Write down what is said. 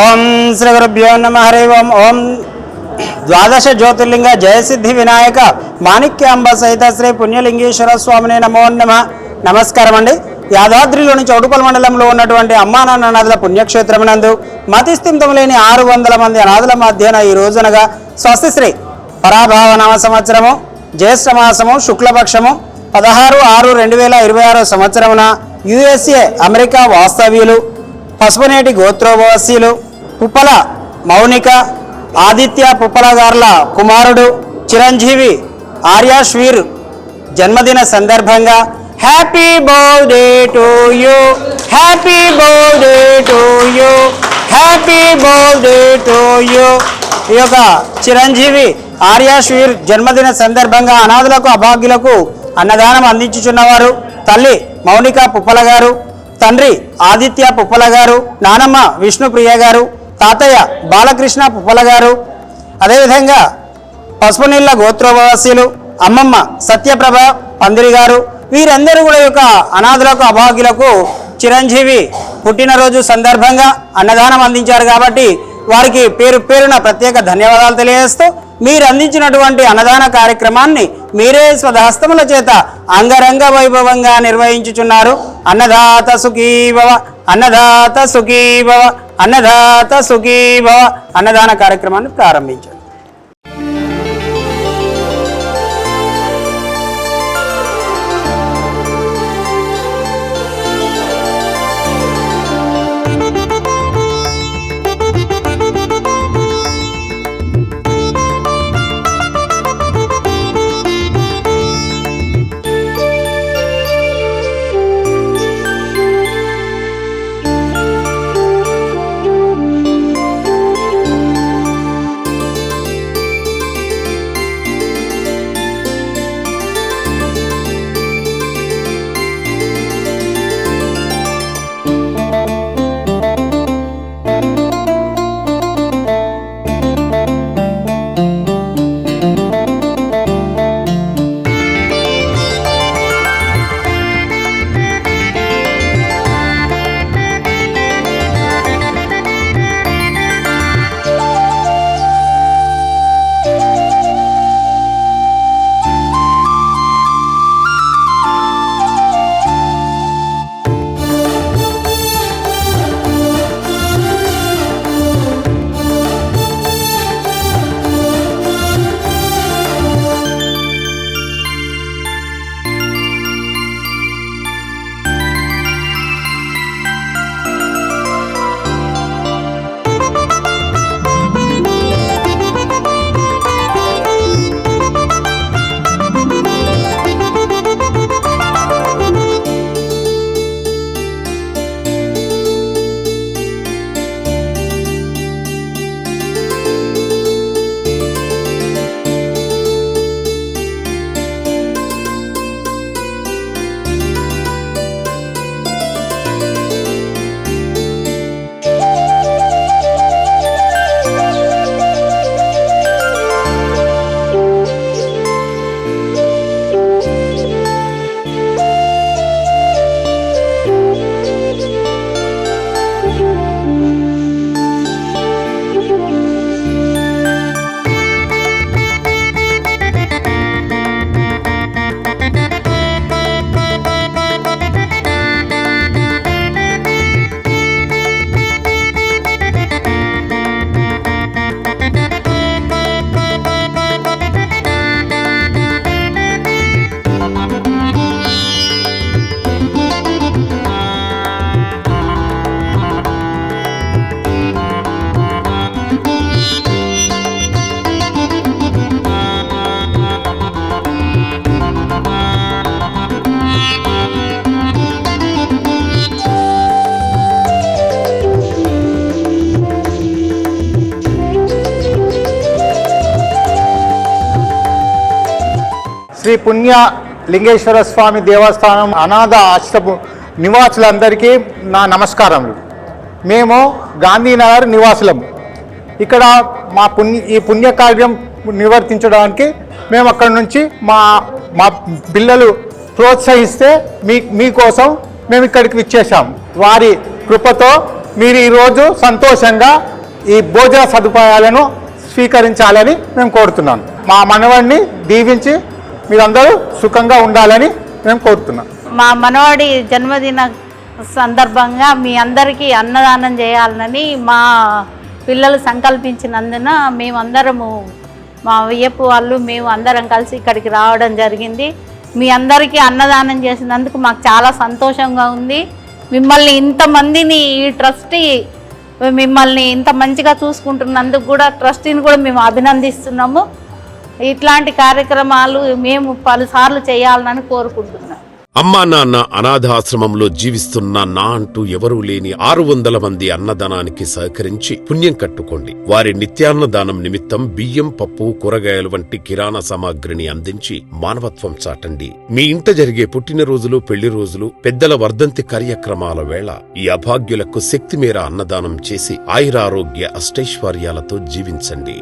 ఓం శ్రీ గురుభ్యో నమః. హరి ఓం. ఓం ద్వాదశ జ్యోతిర్లింగ జయసిద్ధి వినాయక మాణిక్యాంబ సహిత శ్రీ పుణ్యలింగేశ్వర స్వామిని నమో నమః. నమస్కారం అండి. యాదాద్రిలోని చౌటుపల్ మండలంలో ఉన్నటువంటి అమ్మానాన్న అనాథుల పుణ్యక్షేత్రమునందు మతిస్థిమితం లేని 600 మంది అనాథుల మధ్యన ఈ రోజునగా స్వస్తిశ్రీ పరాభావనామ సంవత్సరము జ్యేష్ఠ మాసము శుక్లపక్షము 16/6/2026 సంవత్సరమున యుఎస్ఏ అమెరికా వాస్తవ్యులు పసుపునేటి గోత్రోవాసీలు పుప్పల మౌనిక ఆదిత్య పుప్పల గార్ల కుమారుడు చిరంజీవి ఆర్యాశ్వీర్ జన్మదిన సందర్భంగా happy birthday to you, happy birthday to you, happy birthday to you. ఈ యొక్క చిరంజీవి ఆర్యాశ్వీర్ జన్మదిన సందర్భంగా అనాథులకు అభాగ్యులకు అన్నదానం అందించుచున్నవారు తల్లి మౌనిక పుప్పల గారు, తండ్రి ఆదిత్య పుప్పల గారు, నానమ్మ విష్ణుప్రియ గారు, తాతయ్య బాలకృష్ణ పుప్పల గారు, అదేవిధంగా పసుపునీళ్ళ గోత్రోవాసీలు అమ్మమ్మ సత్యప్రభ పందిరి గారు, వీరందరూ కూడా యొక్క అనాథులకు అభాగ్యులకు చిరంజీవి పుట్టినరోజు సందర్భంగా అన్నదానం అందించారు కాబట్టి వారికి పేరు పేరున ప్రత్యేక ధన్యవాదాలు తెలియజేస్తూ మీరు అందించినటువంటి అన్నదాన కార్యక్రమాన్ని మీరే స్వహస్తముల చేత అంగరంగ వైభవంగా నిర్వహించుచున్నారు. అన్నదాత సుఖీభవ, అన్నదాత సుఖీభవ, అన్నదాత సుఖీభవ. అన్నదాన కార్యక్రమాన్ని ప్రారంభించారు. శ్రీ పుణ్య లింగేశ్వర స్వామి దేవస్థానం అనాథ ఆశ్రమ నివాసులందరికీ నా నమస్కారములు. మేము గాంధీనగర్ నివాసులము. ఇక్కడ ఈ పుణ్యకార్యం నిర్వర్తించడానికి మేము అక్కడి నుంచి మా పిల్లలు ప్రోత్సహిస్తే మీకోసం మేము ఇక్కడికి విచ్చేసాం. వారి కృపతో మీరు ఈరోజు సంతోషంగా ఈ భోజన సదుపాయాలను స్వీకరించాలని మేము కోరుతున్నాను. మా మనవాడిని దీవించి మీరందరూ సుఖంగా ఉండాలని మేము కోరుతున్నాం. మా మనవాడి జన్మదిన సందర్భంగా మీ అందరికీ అన్నదానం చేయాలని మా పిల్లలు సంకల్పించినందున మేమందరము మా వియ్యపు వాళ్ళు మేము అందరం కలిసి ఇక్కడికి రావడం జరిగింది. మీ అందరికీ అన్నదానం చేసినందుకు మాకు చాలా సంతోషంగా ఉంది. మిమ్మల్ని ఇంతమందిని ఈ ట్రస్టీ మిమ్మల్ని ఇంత మంచిగా చూసుకుంటున్నందుకు కూడా ట్రస్టీని కూడా మేము అభినందిస్తున్నాము. ఇట్లాంటి కార్యక్రమాలు మేము పలుసార్లు చేయాలని కోరుకుంటున్నాం. అమ్మా నాన్న అనాథాశ్రమంలో జీవిస్తున్న నా అంటూ ఎవరూ లేని 600 మంది అన్నదానానికి సహకరించి పుణ్యం కట్టుకోండి. వారి నిత్యాన్నదానం నిమిత్తం బియ్యం, పప్పు, కూరగాయలు వంటి కిరాణా సామాగ్రిని అందించి మానవత్వం చాటండి. మీ ఇంట జరిగే పుట్టినరోజులు, పెళ్లి రోజులు, పెద్దల వర్ధంతి కార్యక్రమాల వేళ ఈ అభాగ్యులకు శక్తి మేర అన్నదానం చేసి ఆయురారోగ్య అష్టైశ్వర్యాలతో జీవించండి.